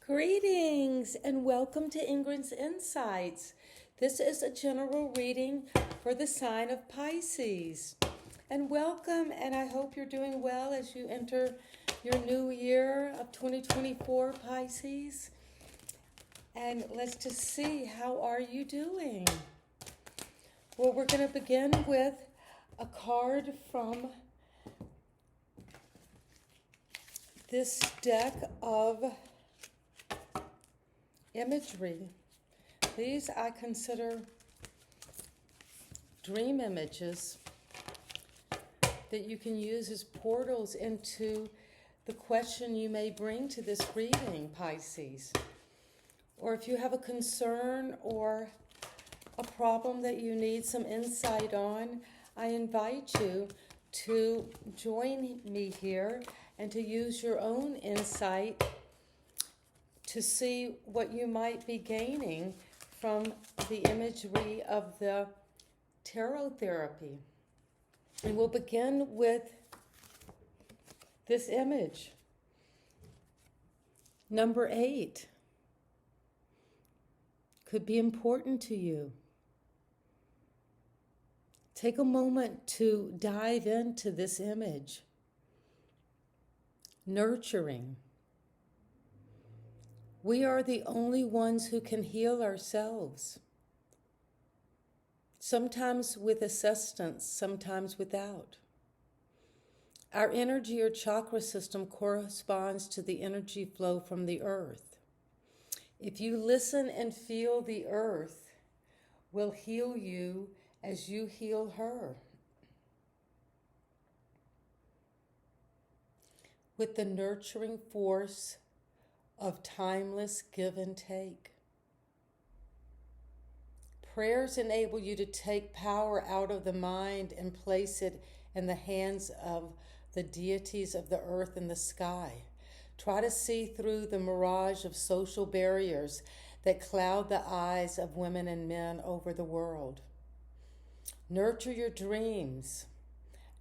Greetings and welcome to Ingrid's Insights. This is a general reading for the sign of Pisces. And welcome, and I hope you're doing well as you enter your new year of 2024, Pisces. And let's just see, how are you doing? Well, we're going to begin with a card from this deck of imagery. These I consider dream images that you can use as portals into the question you may bring to this reading, Pisces. Or if you have a concern or a problem that you need some insight on, I invite you to join me here and to use your own insight to see what you might be gaining from the imagery of the tarot therapy. And we'll begin with this image. Number 8 could be important to you. Take a moment to dive into this image. Nurturing. We are the only ones who can heal ourselves. Sometimes with assistance, sometimes without. Our energy or chakra system corresponds to the energy flow from the earth. If you listen and feel, the earth will heal you as you heal her. With the nurturing force of timeless give and take. Prayers enable you to take power out of the mind and place it in the hands of the deities of the earth and the sky. Try to see through the mirage of social barriers that cloud the eyes of women and men over the world. Nurture your dreams.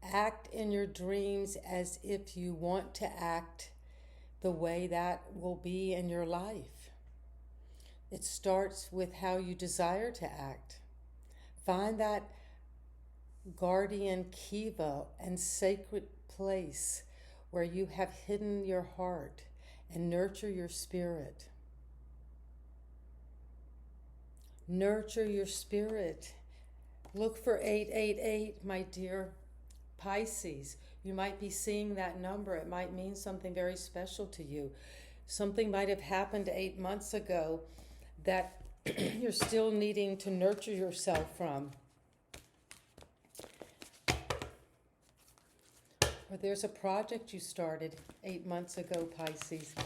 Act in your dreams as if you want to act the way that will be in your life. It starts with how you desire to act. Find that guardian kiva and sacred place where you have hidden your heart and nurture your spirit. Nurture your spirit. Look for 888, my dear Pisces. You might be seeing that number. It might mean something very special to you. Something might have happened 8 months ago that you're still needing to nurture yourself from. Or there's a project you started 8 months ago, Pisces,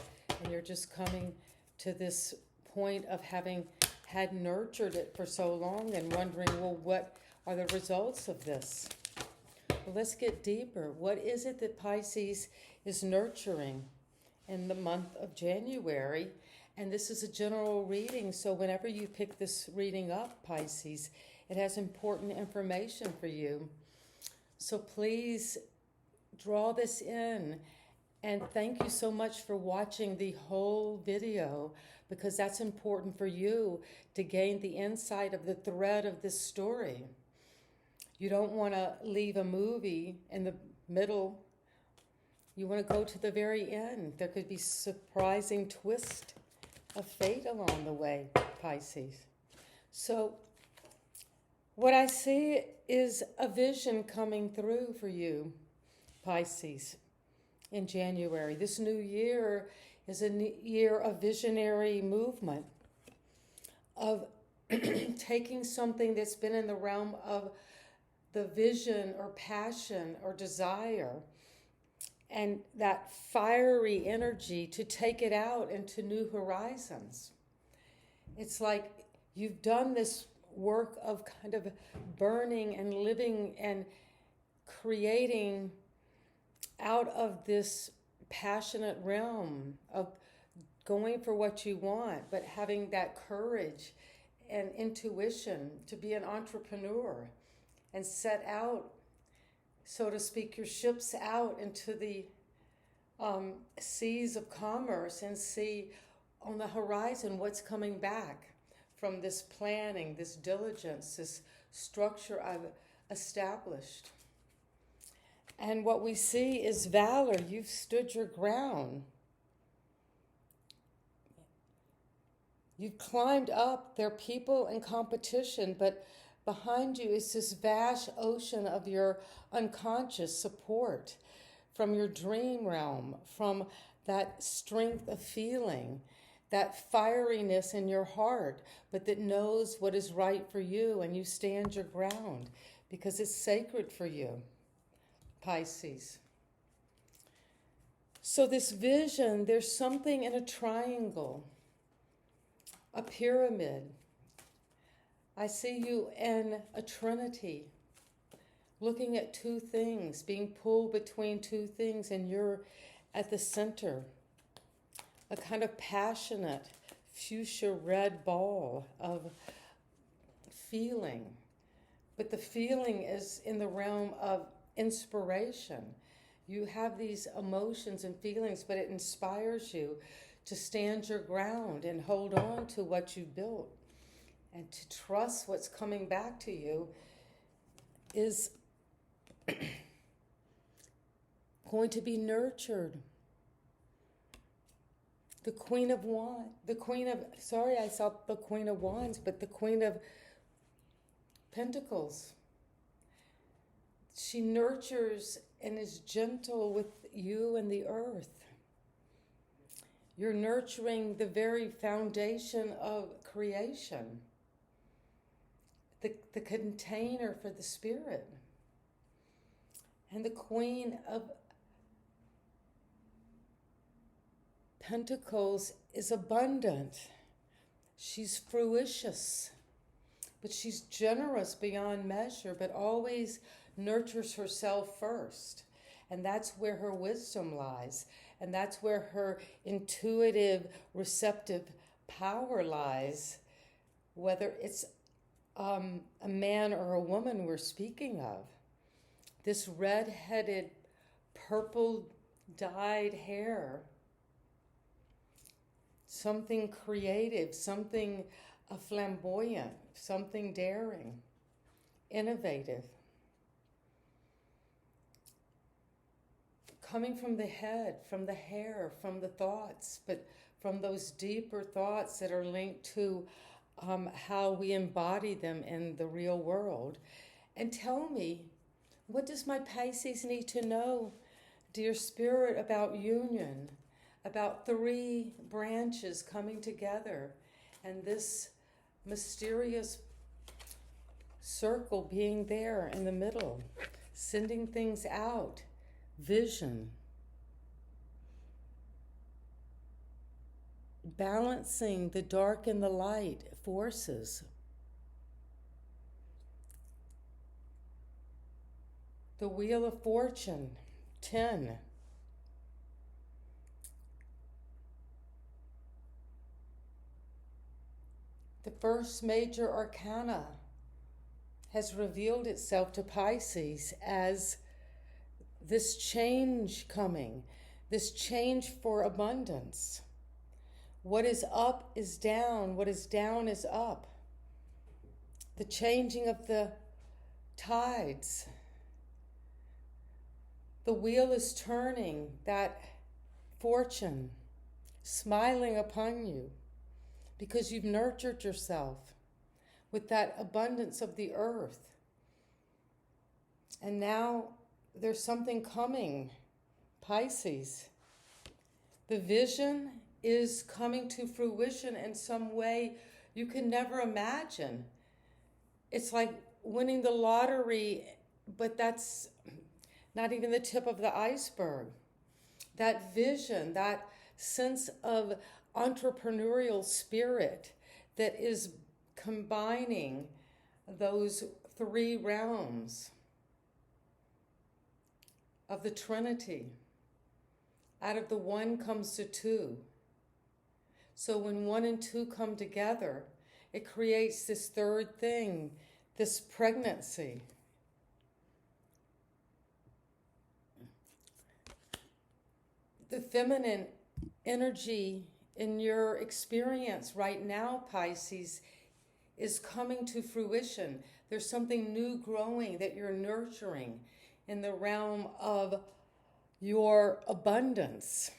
and you're just coming to this point of having had nurtured it for so long and wondering, well, what are the results of this? Well, let's get deeper. What is it that Pisces is nurturing in the month of January? And this is a general reading, so whenever you pick this reading up, Pisces, it has important information for you. So please draw this in. And thank you so much for watching the whole video, because that's important for you to gain the insight of the thread of this story. You don't want to leave a movie in the middle. You want to go to the very end. There could be surprising twist of fate along the way, Pisces. So what I see is a vision coming through for you, Pisces, in January. This new year is a year of visionary movement, of taking something that's been in the realm of the vision or passion or desire and that fiery energy to take it out into new horizons. It's like you've done this work of kind of burning and living and creating out of this passionate realm of going for what you want, but having that courage and intuition to be an entrepreneur and set out, so to speak, your ships out into the seas of commerce and see on the horizon, what's coming back from this planning, this diligence, this structure I've established. And what we see is valor. You've stood your ground. You've climbed up. There are people in competition, but behind you is this vast ocean of your unconscious support from your dream realm, from that strength of feeling, that fieriness in your heart, but that knows what is right for you, and you stand your ground because it's sacred for you, Pisces. So this vision, there's something in a triangle, a pyramid. I see you in a trinity, looking at two things, being pulled between two things, and you're at the center, a kind of passionate fuchsia red ball of feeling. But the feeling is in the realm of inspiration. You have these emotions and feelings, but it inspires you to stand your ground and hold on to what you built, and to trust what's coming back to you is going to be nurtured. The Queen of Wands, the Queen of Pentacles. She nurtures and is gentle with you and the earth. You're nurturing the very foundation of creation, the container for the spirit. And the Queen of Pentacles is abundant. She's fruitious, but she's generous beyond measure, but always nurtures herself first. And that's where her wisdom lies. And that's where her intuitive, receptive power lies, whether it's a man or a woman we're speaking of. This red-headed, purple-dyed hair, something creative, something flamboyant, something daring, innovative. Coming from the head, from the hair, from the thoughts, but from those deeper thoughts that are linked to how we embody them in the real world. And tell me, what does my Pisces need to know, dear Spirit, about union, about three branches coming together, and this mysterious circle being there in the middle, sending things out, vision, balancing the dark and the light forces. The Wheel of Fortune, 10. The first major arcana has revealed itself to Pisces as this change coming, this change for abundance. What is up is down, what is down is up. The changing of the tides. The wheel is turning, that fortune smiling upon you because you've nurtured yourself with that abundance of the earth. And now there's something coming, Pisces. The vision is coming to fruition in some way you can never imagine. It's like winning the lottery, but that's not even the tip of the iceberg. That vision, that sense of entrepreneurial spirit that is combining those three realms of the Trinity. Out of the one comes the two. So when one and two come together, it creates this third thing, this pregnancy. The feminine energy in your experience right now, Pisces, is coming to fruition. There's something new growing that you're nurturing in the realm of your abundance,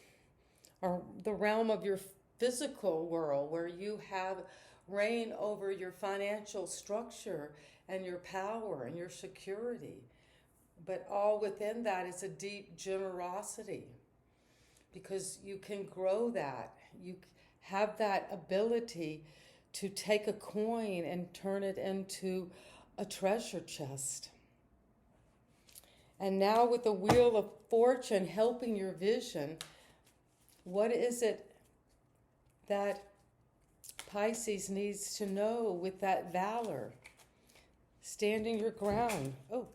or the realm of your physical world, where you have reign over your financial structure and your power and your security. But all within that is a deep generosity, because you can grow that. You have that ability to take a coin and turn it into a treasure chest. And now with the Wheel of Fortune helping your vision, what is it that Pisces needs to know with that valor? Standing your ground. Oh,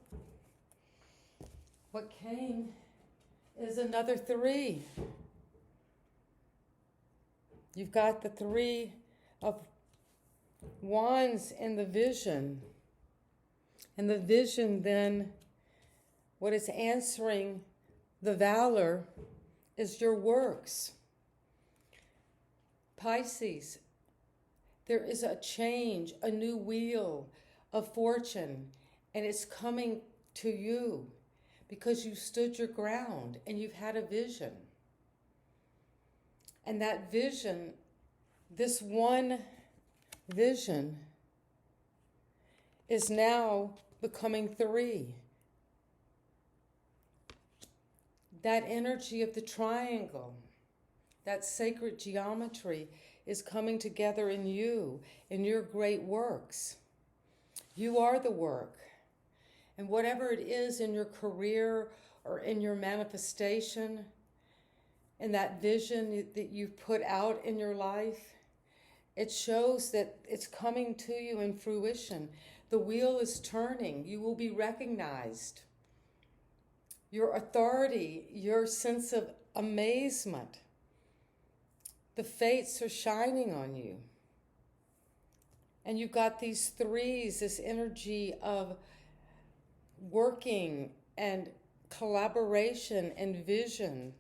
what came is another 3. You've got the 3 of Wands in the vision. And the vision then, what is answering the valor is your works. Pisces, there is a change, a new wheel of fortune, and it's coming to you because you stood your ground and you've had a vision. And that vision, this one vision, is now becoming 3. That energy of the triangle, that sacred geometry, is coming together in you, in your great works. You are the work. And whatever it is in your career or in your manifestation, in that vision that you've put out in your life, it shows that it's coming to you in fruition. The wheel is turning. You will be recognized. Your authority, your sense of amazement, the fates are shining on you. And you've got these 3s, this energy of working and collaboration and vision,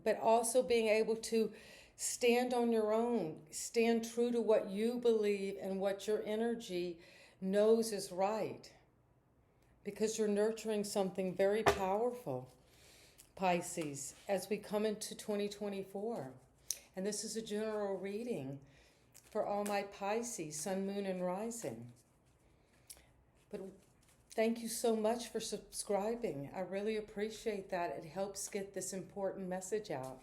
but also being able to stand on your own, stand true to what you believe and what your energy knows is right, because you're nurturing something very powerful, Pisces, as we come into 2024. And this is a general reading for all my Pisces, sun, moon, and rising. But thank you so much for subscribing. I really appreciate that. It helps get this important message out.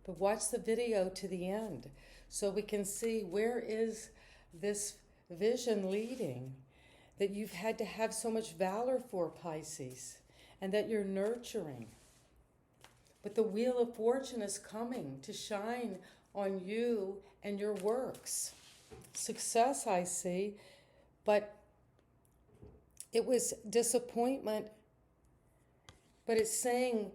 But watch the video to the end so we can see where is this vision leading that you've had to have so much valor for, Pisces, and that you're nurturing. But the Wheel of Fortune is coming to shine on you and your works. Success, I see, but it was disappointment. But it's saying,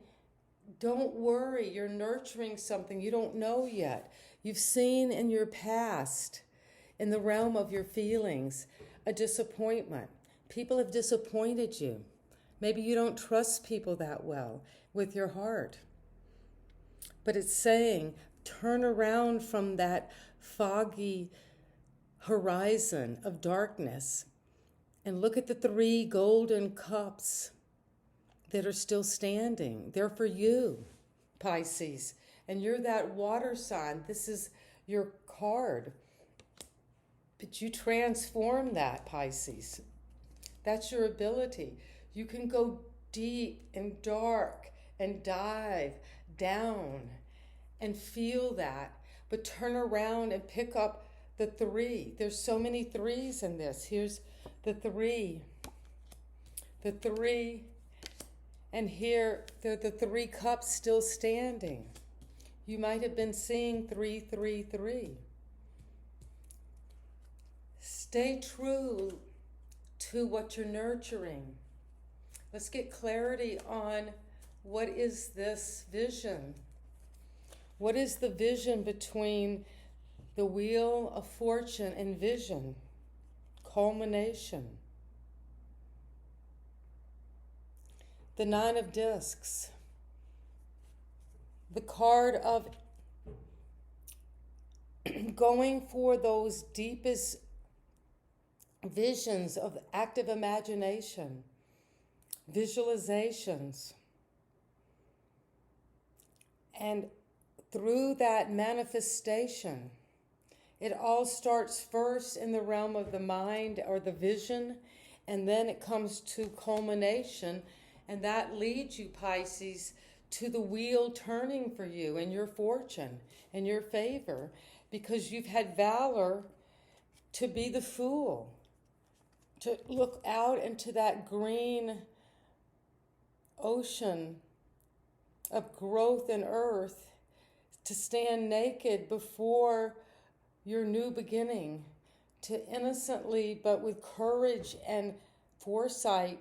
don't worry, you're nurturing something you don't know yet. You've seen in your past, in the realm of your feelings, a disappointment. People have disappointed you. Maybe you don't trust people that well with your heart. But it's saying, turn around from that foggy horizon of darkness and look at the 3 golden cups that are still standing. They're for you, Pisces. And you're that water sign. This is your card. But you transform that, Pisces. That's your ability. You can go deep and dark and dive down and feel that, but turn around and pick up the 3. There's so many 3s in this. Here's the 3. The 3. And here, the 3 cups still standing. You might have been seeing 3, 3, 3. Stay true to what you're nurturing. Let's get clarity on what is this vision. What is the vision between the Wheel of Fortune and vision? Culmination. The 9 of Discs. The card of going for those deepest visions of active imagination, visualizations. And through that manifestation, it all starts first in the realm of the mind or the vision, and then it comes to culmination, and that leads you, Pisces, to the wheel turning for you in your fortune, in your favor, because you've had valor to be the fool, to look out into that green ocean of growth and earth, to stand naked before your new beginning, to innocently but with courage and foresight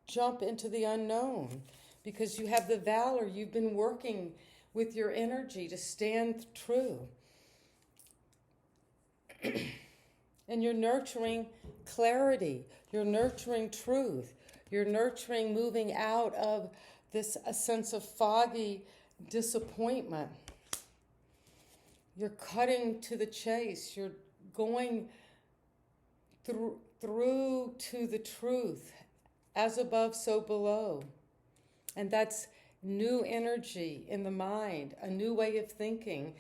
jump into the unknown, because you have the valor. You've been working with your energy to stand true. And you're nurturing clarity, you're nurturing truth, you're nurturing moving out of this a sense of foggy disappointment. You're cutting to the chase, you're going through to the truth, as above, so below. And that's new energy in the mind, a new way of thinking,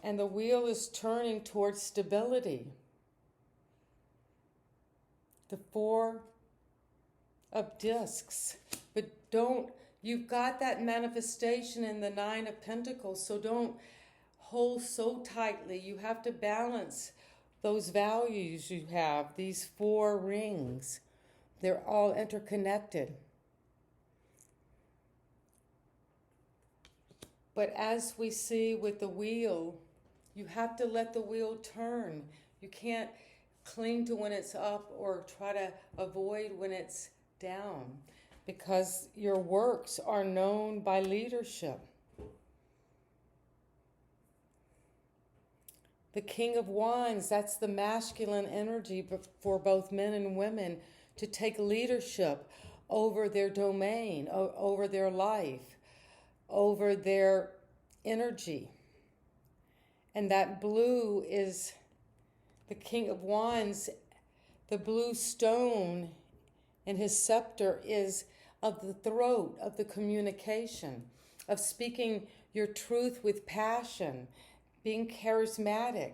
and the wheel is turning towards stability. The Four of Discs, but you've got that manifestation in the Nine of Pentacles, so don't hold so tightly. You have to balance those values you have, these four rings. They're all interconnected. But as we see with the wheel, you have to let the wheel turn. You can't cling to when it's up or try to avoid when it's down, because your works are known by leadership. The King of Wands, that's the masculine energy for both men and women to take leadership over their domain, over their life, over their energy. And that blue is the King of Wands. The blue stone in his scepter is of the throat, of the communication, of speaking your truth with passion, being charismatic.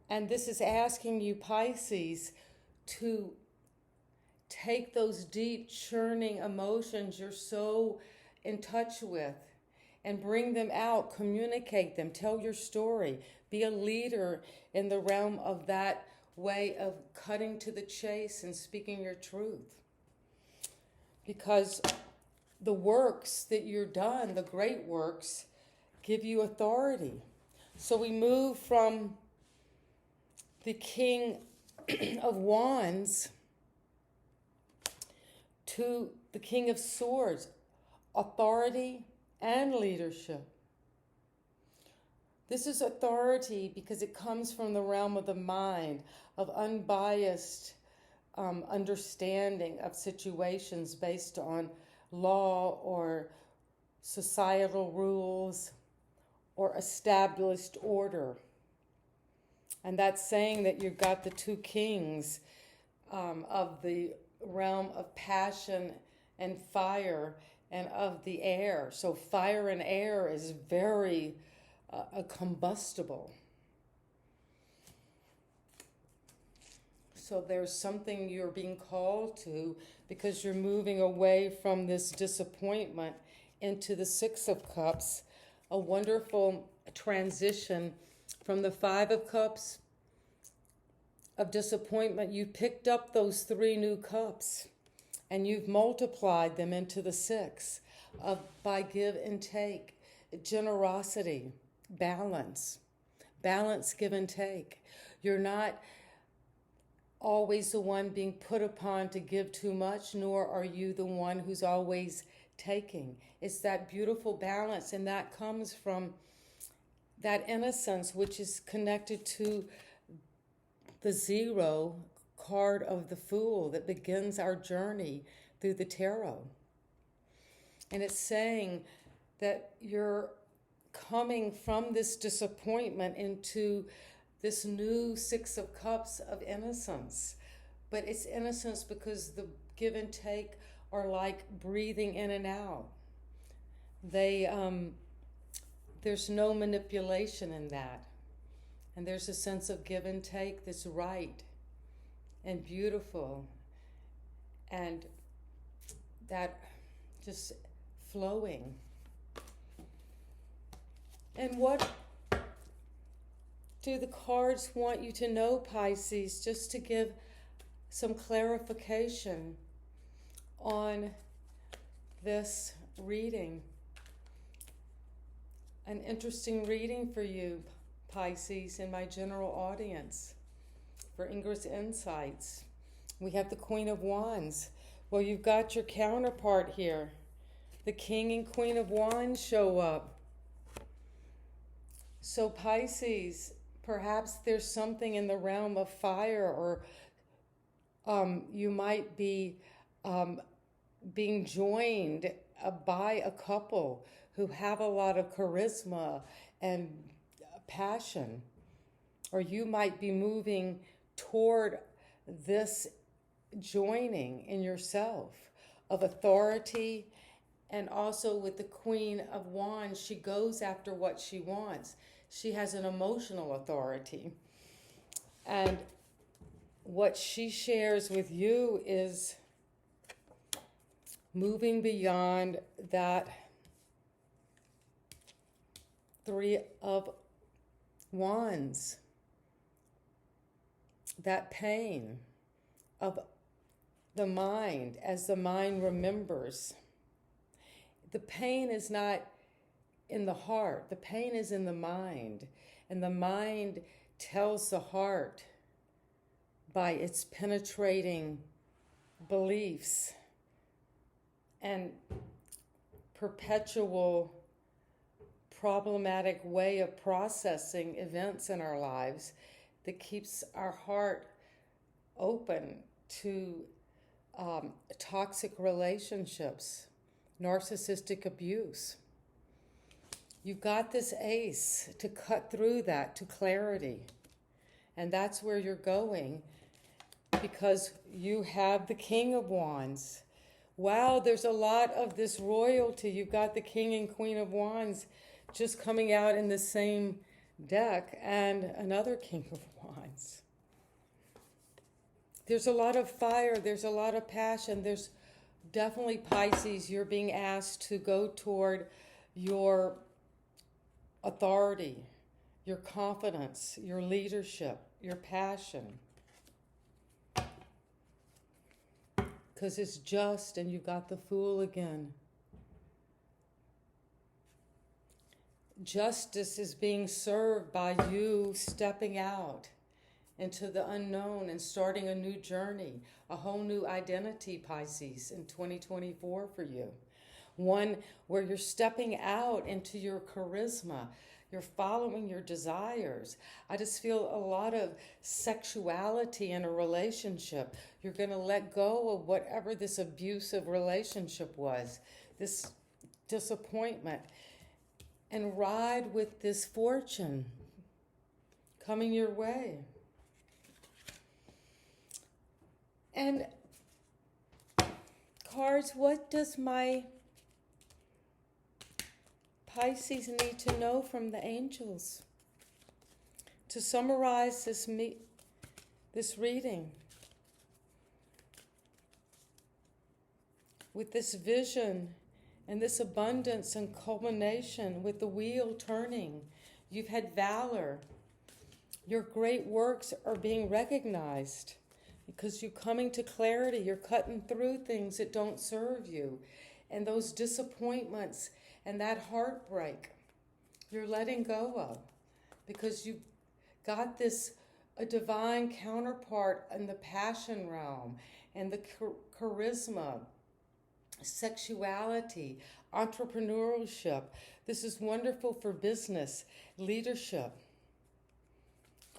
And this is asking you, Pisces, to take those deep, churning emotions you're so in touch with and bring them out, communicate them, tell your story, be a leader in the realm of that way of cutting to the chase and speaking your truth. Because the works that you're done, the great works, give you authority. So we move from the King of Wands to the King of Swords, authority and leadership. This is authority because it comes from the realm of the mind, of unbiased understanding of situations based on law or societal rules or established order. And that's saying that you've got the two kings of the realm of passion and fire and of the air. So fire and air is very combustible. So there's something you're being called to because you're moving away from this disappointment into the Six of Cups, a wonderful transition from the Five of Cups of disappointment. You picked up those three new cups and you've multiplied them into the six by give and take, generosity, balance, give and take. You're not always the one being put upon to give too much, nor are you the one who's always taking. It's that beautiful balance, and that comes from that innocence, which is connected to the zero card of the Fool that begins our journey through the tarot. And it's saying that you're coming from this disappointment into this new Six of Cups of innocence. But it's innocence because the give and take are like breathing in and out. There's no manipulation in that. And there's a sense of give and take that's right and beautiful. And that just flowing. And what do the cards want you to know, Pisces, just to give some clarification on this reading? An interesting reading for you, Pisces, in my general audience for Ingrid's Insights. We have the Queen of Wands. Well, you've got your counterpart here. The King and Queen of Wands show up. So Pisces, perhaps there's something in the realm of fire, or you might be being joined by a couple who have a lot of charisma and passion. Or you might be moving toward this joining in yourself of authority. And also with the Queen of Wands, she goes after what she wants. She has an emotional authority. And what she shares with you is moving beyond that Three of Wands, that pain of the mind as the mind remembers. The pain is not in the heart. The pain is in the mind. And the mind tells the heart by its penetrating beliefs and perpetual problematic way of processing events in our lives that keeps our heart open to toxic relationships, narcissistic abuse. You've got this ace to cut through that to clarity. And that's where you're going, because you have the King of Wands. Wow, there's a lot of this royalty. You've got the King and Queen of Wands just coming out in the same deck, and another King of Wands. There's a lot of fire. There's a lot of passion. There's definitely, Pisces, you're being asked to go toward your authority, your confidence, your leadership, your passion. Because it's just, and you've got the Fool again. Justice is being served by you stepping out into the unknown and starting a new journey, a whole new identity, Pisces, in 2024 for you. One where you're stepping out into your charisma, you're following your desires. I just feel a lot of sexuality in a relationship. You're going to let go of whatever this abusive relationship was, this disappointment, and ride with this fortune coming your way. And cards, what does my Pisces need to know from the angels? To summarize this reading, with this vision and this abundance and culmination, with the wheel turning, you've had valor. Your great works are being recognized because you're coming to clarity. You're cutting through things that don't serve you. And those disappointments and that heartbreak, you're letting go of, because you've got a divine counterpart in the passion realm and the charisma, sexuality, entrepreneurship. This is wonderful for business, leadership,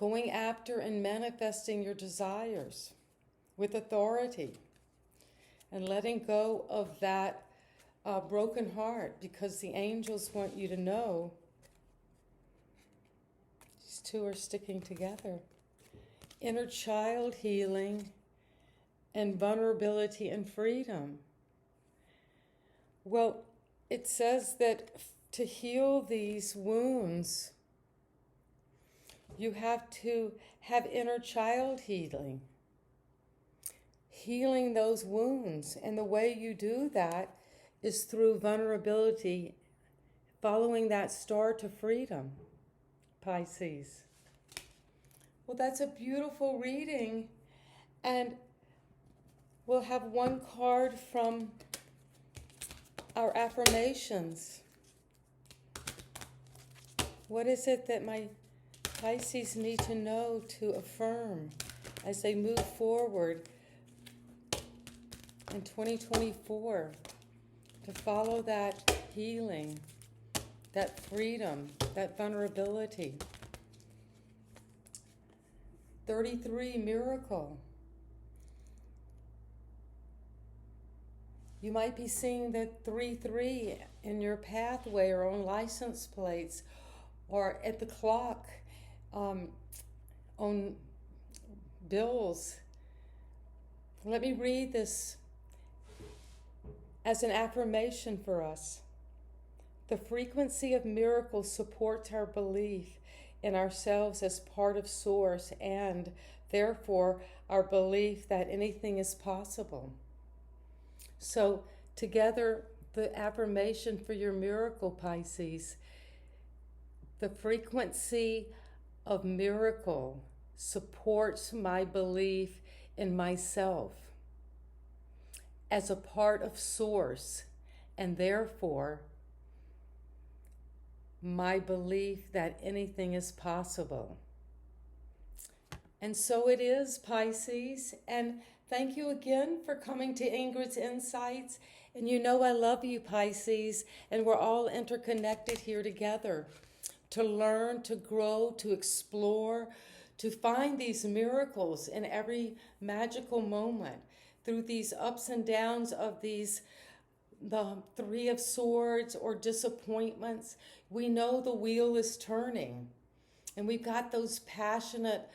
going after and manifesting your desires with authority, and letting go of that broken heart, because the angels want you to know These two are sticking together. Inner child healing and vulnerability and freedom. Well, it says that to heal these wounds, you have to have inner child healing. Healing those wounds. And the way you do that is through vulnerability, following that star to freedom, Pisces. Well, that's a beautiful reading. And we'll have one card from our affirmations. What is it that my Pisces need to know to affirm as they move forward in 2024 to follow that healing, that freedom, that vulnerability? 33, miracle. You might be seeing the 3-3 in your pathway or on license plates or at the clock, on bills. Let me read this as an affirmation for us. The frequency of miracles supports our belief in ourselves as part of Source and, therefore, our belief that anything is possible. So, together, the affirmation for your miracle, Pisces. The frequency of miracle supports my belief in myself as a part of Source, and therefore, my belief that anything is possible. And so it is, Pisces. And thank you again for coming to Ingrid's Insights. And you know I love you, Pisces, and we're all interconnected here together to learn, to grow, to explore, to find these miracles in every magical moment through these ups and downs of the Three of Swords or disappointments. We know the wheel is turning, and we've got those passionate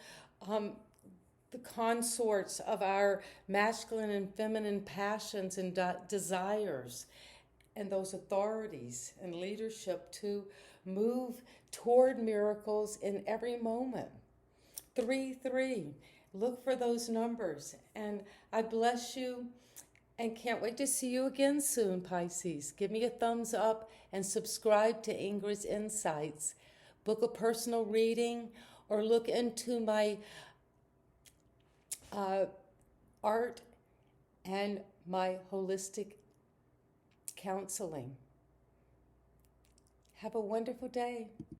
the consorts of our masculine and feminine passions and desires, and those authorities and leadership to move toward miracles in every moment. 3-3. Look for those numbers. And I bless you and can't wait to see you again soon, Pisces. Give me a thumbs up and subscribe to Ingrid's Insights. Book a personal reading or look into my art and my holistic counseling. Have a wonderful day.